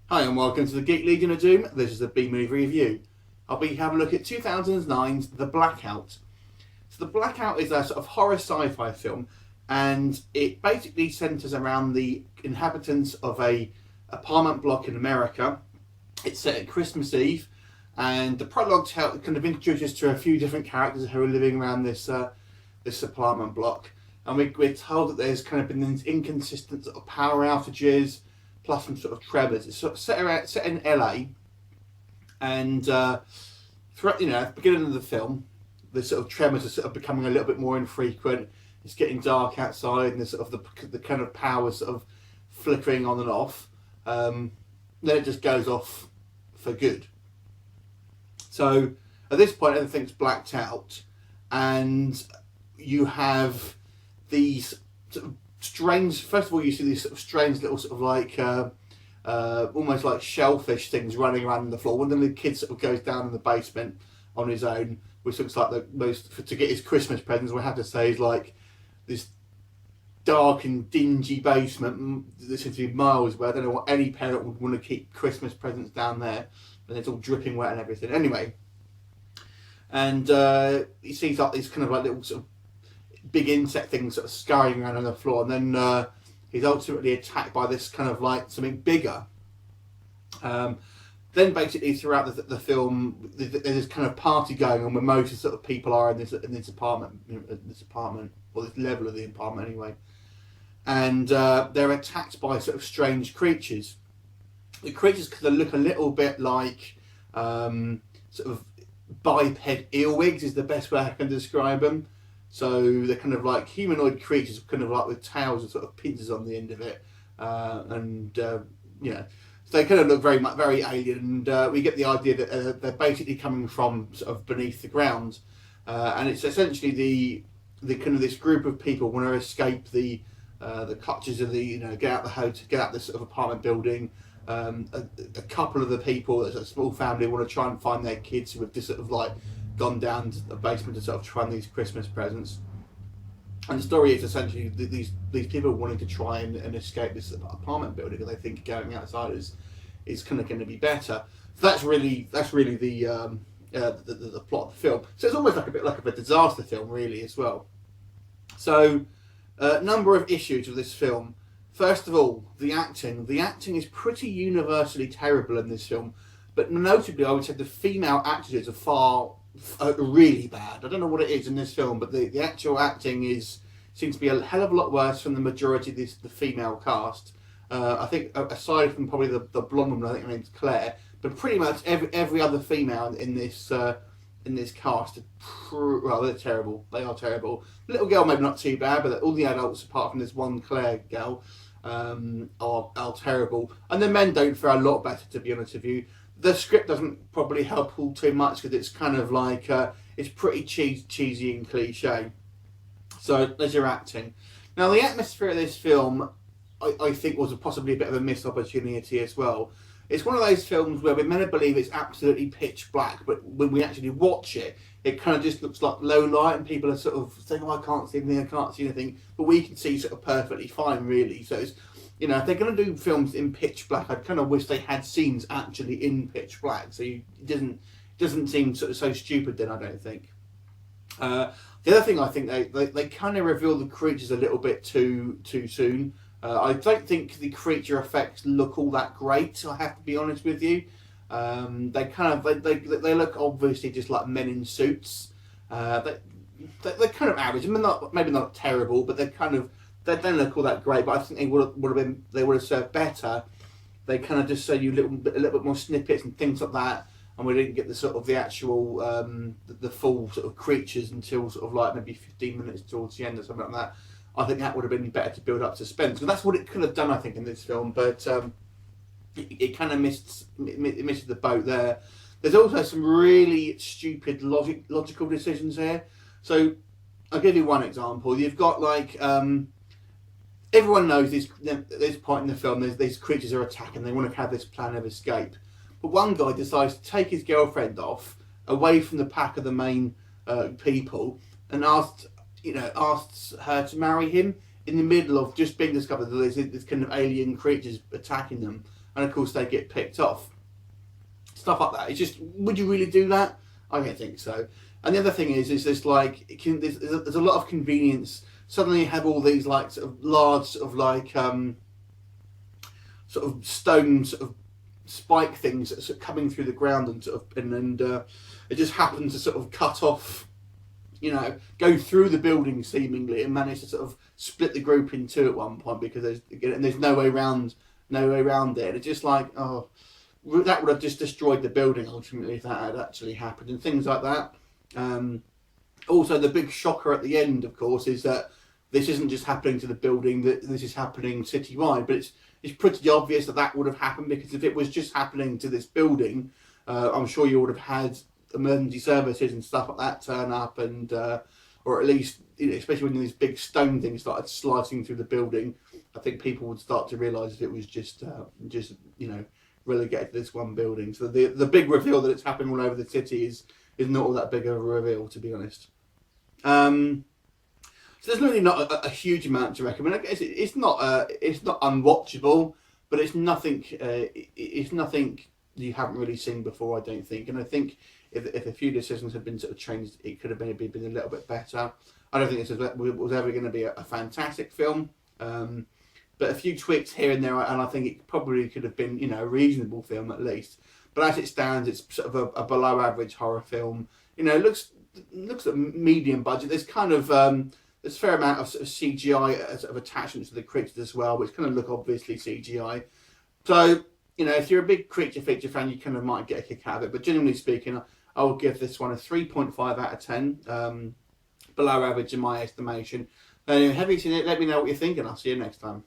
Hi and welcome to the Geek Legion of Doom. This is a B-movie review. I'll be having a look at 2009's The Blackout. So The Blackout is a sort of horror sci-fi film, and it basically centres around the inhabitants of a apartment block in America. It's set at Christmas Eve, and the prologue kind of introduces us to a few different characters who are living around this apartment block. And we're told that there's kind of been these inconsistent sort of power outages, plus some sort of tremors. It's sort of set in LA, and throughout at the beginning of the film, the sort of tremors are sort of becoming a little bit more infrequent. It's getting dark outside, and the sort of the kind of power sort of flickering on and off. Then it just goes off for good. So at this point, everything's blacked out, and you have these sort of strange. First of all, you see these sort of strange little sort of like almost like shellfish things running around the floor. One of the kids sort of goes down in the basement on his own, which looks like the most to get his Christmas presents. We have to say is like this dark and dingy basement. This seems to be miles away. I don't know what any parent would want to keep Christmas presents down there, and it's all dripping wet and everything. Anyway, and he sees like these kind of like little sort of big insect things sort of scurrying around on the floor, and then he's ultimately attacked by this kind of like something bigger. Then basically throughout the film, there's this kind of party going on where most of the sort of people are in this apartment, or this level of the apartment anyway, and they're attacked by sort of strange creatures. The creatures kind of look a little bit like sort of biped earwigs is the best way I can describe them. So they're kind of like humanoid creatures, kind of like with tails and sort of pincers on the end of it, so they kind of look very alien, and we get the idea that they're basically coming from sort of beneath the ground, and it's essentially the kind of this group of people want to escape the clutches of the get out the hotel, get out this sort of apartment building. A couple of the people, there's a small family, want to try and find their kids who have just sort of like gone down to the basement to sort of find these Christmas presents. And the story is essentially these people wanting to try and escape this apartment building, and they think going outside is kind of going to be better. So that's really the plot of the film. So it's almost like a bit like of a disaster film, really, as well. So number of issues of this film. First of all, the acting. The acting is pretty universally terrible in this film, but notably, I would say the female actors are really bad. I don't know what it is in this film, but the actual acting seems to be a hell of a lot worse than the majority of the female cast. I think aside from probably the blonde woman, I think her name's Claire, but pretty much every other female in this cast they're terrible. They are terrible. The little girl maybe not too bad, but all the adults apart from this one Claire girl are terrible, and the men don't fare a lot better, to be honest with you. The script doesn't probably help all too much because it's kind of like it's pretty cheesy and cliche. So there's your acting. Now the atmosphere of this film, I think, was possibly a bit of a missed opportunity as well. It's one of those films where we're meant to believe it's absolutely pitch black, but when we actually watch it, it kind of just looks like low light, and people are sort of saying, "Oh, I can't see anything, I can't see anything," but we can see sort of perfectly fine, really. So it's, if they're going to do films in pitch black, I'd kind of wish they had scenes actually in pitch black. So it doesn't seem so stupid then, I don't think. The other thing, I think they kind of reveal the creatures a little bit too soon. I don't think the creature effects look all that great, I have to be honest with you. They look obviously just like men in suits. They're kind of average. I mean, maybe not terrible, but they don't look all that great. But I think they would have served better. They kind of just show you a little bit more snippets and things like that, and we didn't get the actual the full sort of creatures until sort of like maybe 15 minutes towards the end or something like that. I think that would have been better to build up suspense, because that's what it could have done, I think, in this film. But it kind of missed the boat there. There's also some really stupid logical decisions here. So I'll give you one example. You've got like everyone knows at this point in the film, these creatures are attacking. They want to have this plan of escape. But one guy decides to take his girlfriend off away from the pack of the main people, and asks her to marry him in the middle of just being discovered that there's this kind of alien creatures attacking them. and of course they get picked off. Stuff like that. It's just, would you really do that? I don't think so. And the other thing is this like, there's a lot of convenience. Suddenly you have all these like sort of large sort of like sort of stone sort of spike things that are sort of coming through the ground and sort of and it just happens to sort of cut off, you know, go through the building seemingly and manage to sort of split the group in two at one point because there's no way around it. And it's just like, oh, that would have just destroyed the building ultimately if that had actually happened, and things like that. Also, the big shocker at the end, of course, is that this isn't just happening to the building, that this is happening citywide. But it's pretty obvious that would have happened, because if it was just happening to this building, I'm sure you would have had emergency services and stuff like that turn up, and or at least, you know, especially when these big stone things started slicing through the building, I think people would start to realise if it was just you know, relegated to this one building. So the big reveal that it's happening all over the city is not all that big of a reveal, to be honest. So there's really not a huge amount to recommend. I guess it's not unwatchable, but it's nothing you haven't really seen before, I don't think. And I think if a few decisions had been sort of changed, it could have maybe been a little bit better. I don't think this was ever going to be a fantastic film, but a few tweaks here and there, and I think it probably could have been, you know, a reasonable film at least. But as it stands, it's sort of a below average horror film. You know, it looks at medium budget. There's kind of there's a fair amount of sort of CGI sort of attachments to the creatures as well, which kind of look obviously CGI. So, you know, if you're a big creature feature fan, you kind of might get a kick out of it. But generally speaking, I would give this one a 3.5 out of 10, below average in my estimation. Have you seen it? Let me know what you think, and I'll see you next time.